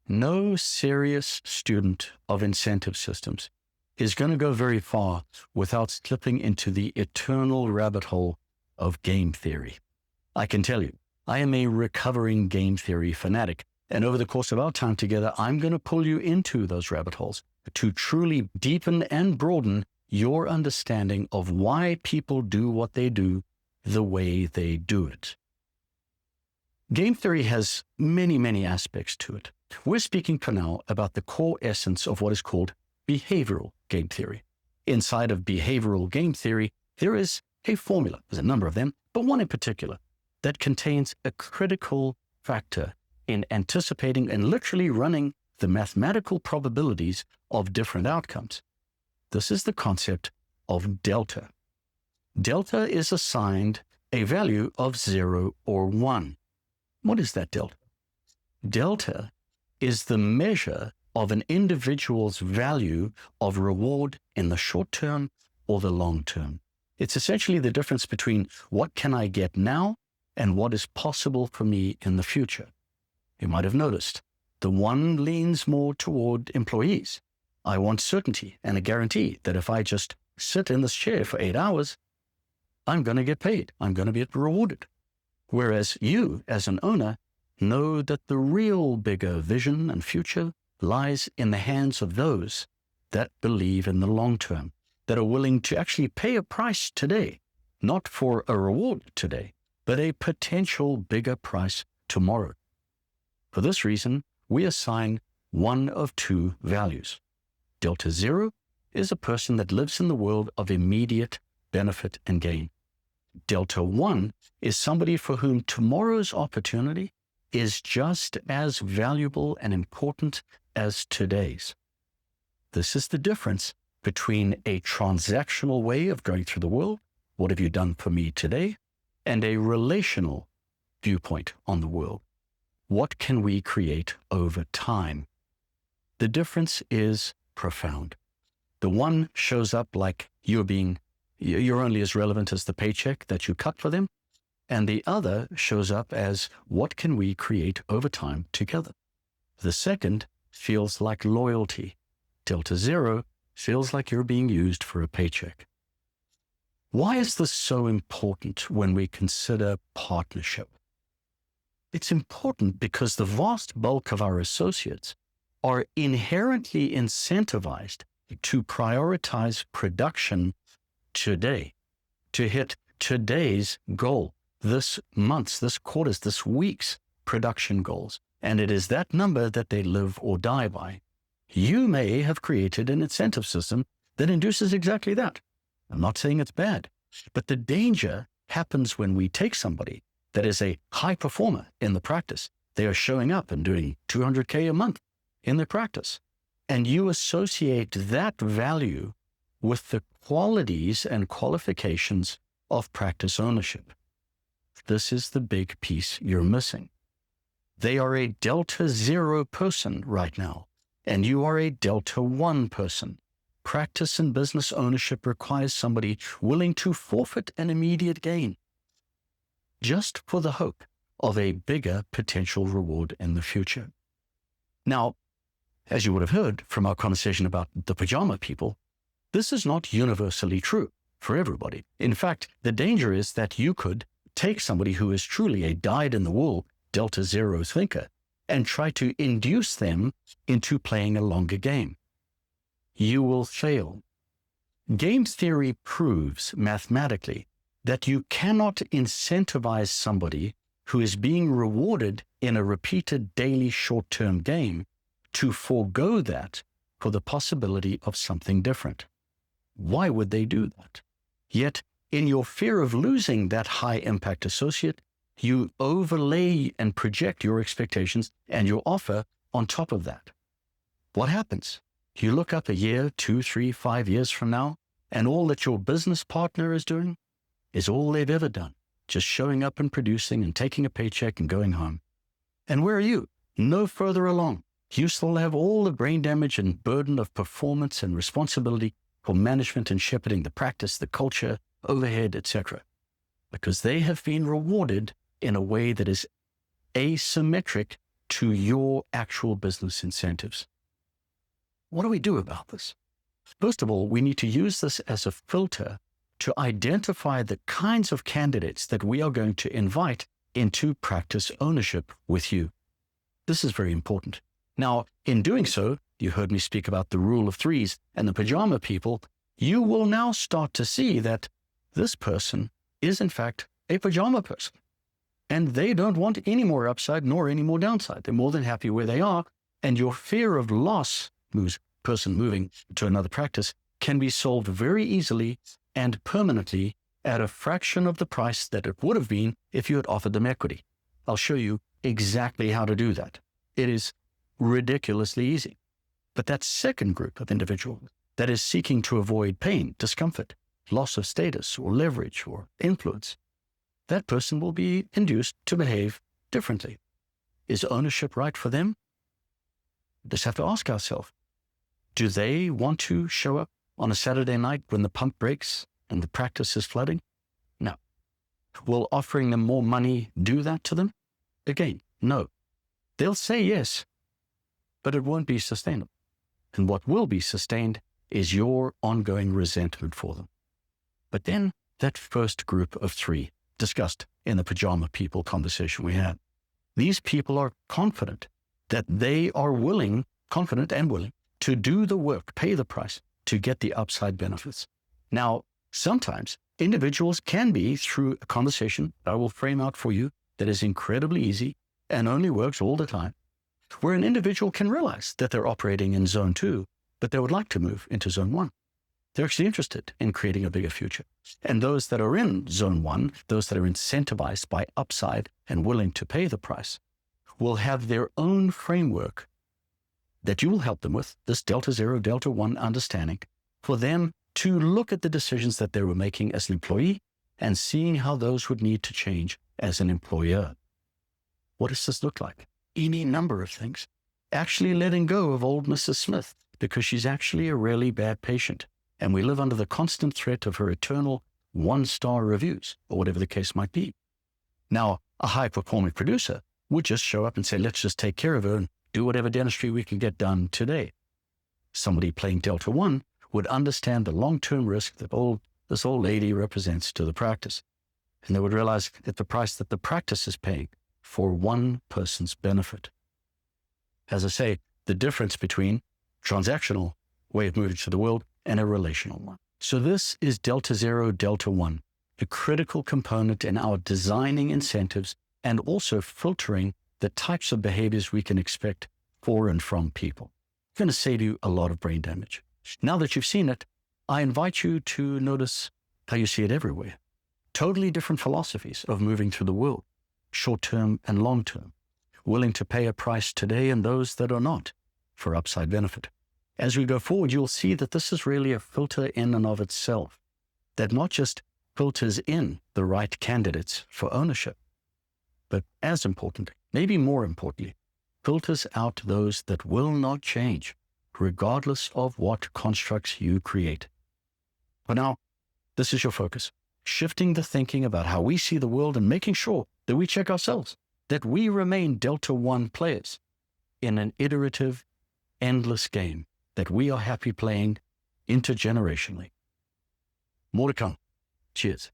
No serious student of incentive systems is going to go very far without slipping into the eternal rabbit hole of game theory. I can tell you, I am a recovering game theory fanatic, and over the course of our time together, I'm going to pull you into those rabbit holes to truly deepen and broaden your understanding of why people do what they do the way they do it. Game theory has many, many aspects to it. We're speaking for now about the core essence of what is called behavioral game theory. Inside of behavioral game theory, there is a formula, there's a number of them, but one in particular that contains a critical factor in anticipating and literally running the mathematical probabilities of different outcomes. This is the concept of delta. Delta is assigned a value of 0 or 1. What is that delta? Delta is the measure of an individual's value of reward in the short term or the long term. It's essentially the difference between what can I get now and what is possible for me in the future. You might have noticed the one leans more toward employees. I want certainty and a guarantee that if I just sit in this chair for 8 hours, I'm going to get paid. I'm going to be rewarded. Whereas you, as an owner, know that the real bigger vision and future lies in the hands of those that believe in the long term, that are willing to actually pay a price today, not for a reward today, but a potential bigger price tomorrow. For this reason, we assign one of two values. Delta 0 is a person that lives in the world of immediate benefit and gain. Delta 1 is somebody for whom tomorrow's opportunity is just as valuable and important as today's. This is the difference between a transactional way of going through the world, what have you done for me today, and a relational viewpoint on the world. What can we create over time? The difference is profound. The one shows up like you're only as relevant as the paycheck that you cut for them, and the other shows up as what can we create over time together. The second feels like loyalty. Delta 0 feels like you're being used for a paycheck. Why is this so important when we consider partnership? It's important because the vast bulk of our associates are inherently incentivized to prioritize production today, to hit today's goal, this month's, this quarter's, this week's production goals. And it is that number that they live or die by. You may have created an incentive system that induces exactly that. I'm not saying it's bad, but the danger happens when we take somebody that is a high performer in the practice. They are showing up and doing $200K a month in their practice. And you associate that value with the qualities and qualifications of practice ownership. This is the big piece you're missing. They are a Delta 0 person right now, and you are a Delta 1 person. Practice and business ownership requires somebody willing to forfeit an immediate gain just for the hope of a bigger potential reward in the future. Now, as you would have heard from our conversation about the pajama people, this is not universally true for everybody. In fact, the danger is that you could take somebody who is truly a dyed-in-the-wool Delta 0 thinker and try to induce them into playing a longer game. You will fail. Game theory proves mathematically that you cannot incentivize somebody who is being rewarded in a repeated daily short-term game to forego that for the possibility of something different. Why would they do that? Yet, in your fear of losing that high-impact associate, you overlay and project your expectations and your offer on top of that. What happens? You look up a year, 2, 3, 5 years from now, and all that your business partner is doing is all they've ever done, just showing up and producing and taking a paycheck and going home. And where are you? No further along. You still have all the brain damage and burden of performance and responsibility for management and shepherding the practice, the culture, overhead, etc. Because they have been rewarded in a way that is asymmetric to your actual business incentives. What do we do about this? First of all, we need to use this as a filter to identify the kinds of candidates that we are going to invite into practice ownership with you. This is very important. Now, in doing so, you heard me speak about the rule of threes and the pajama people. You will now start to see that this person is in fact a pajama person. And they don't want any more upside nor any more downside. They're more than happy where they are. And your fear of loss, person moving to another practice, can be solved very easily and permanently at a fraction of the price that it would have been if you had offered them equity. I'll show you exactly how to do that. It is ridiculously easy. But that second group of individuals that is seeking to avoid pain, discomfort, loss of status or leverage or influence, that person will be induced to behave differently. Is ownership right for them? We just have to ask ourselves, do they want to show up on a Saturday night when the pump breaks and the practice is flooding? No. Will offering them more money do that to them? Again, no. They'll say yes, but it won't be sustainable. And what will be sustained is your ongoing resentment for them. But then that first group of three discussed in the pajama people conversation we had, these people are confident that they are confident and willing to do the work, pay the price to get the upside benefits. Now, sometimes individuals can be, through a conversation I will frame out for you that is incredibly easy and only works all the time, where an individual can realize that they're operating in zone 2, but they would like to move into zone 1. They're actually interested in creating a bigger future. And those that are in zone 1, those that are incentivized by upside and willing to pay the price, will have their own framework that you will help them with, this delta 0, delta 1 understanding, for them to look at the decisions that they were making as an employee and seeing how those would need to change as an employer. What does this look like? Any number of things. Actually letting go of old Mrs. Smith because she's actually a really bad patient, and we live under the constant threat of her eternal 1-star reviews, or whatever the case might be. Now, a high-performing producer would just show up and say, let's just take care of her and do whatever dentistry we can get done today. Somebody playing Delta 1 would understand the long-term risk that this old lady represents to the practice. And they would realize that the price that the practice is paying for one person's benefit. As I say, the difference between transactional way of moving through the world and a relational one. So this is delta 0, delta 1, a critical component in our designing incentives and also filtering the types of behaviors we can expect for and from people. It's going to save you a lot of brain damage. Now that you've seen it, I invite you to notice how you see it everywhere. Totally different philosophies of moving through the world, short-term and long-term, willing to pay a price today and those that are not for upside benefit. As we go forward, you'll see that this is really a filter in and of itself, that not just filters in the right candidates for ownership, but as importantly, maybe more importantly, filters out those that will not change, regardless of what constructs you create. For now, this is your focus, shifting the thinking about how we see the world and making sure that we check ourselves, that we remain Delta 1 players in an iterative, endless game that we are happy playing intergenerationally. More to come. Cheers.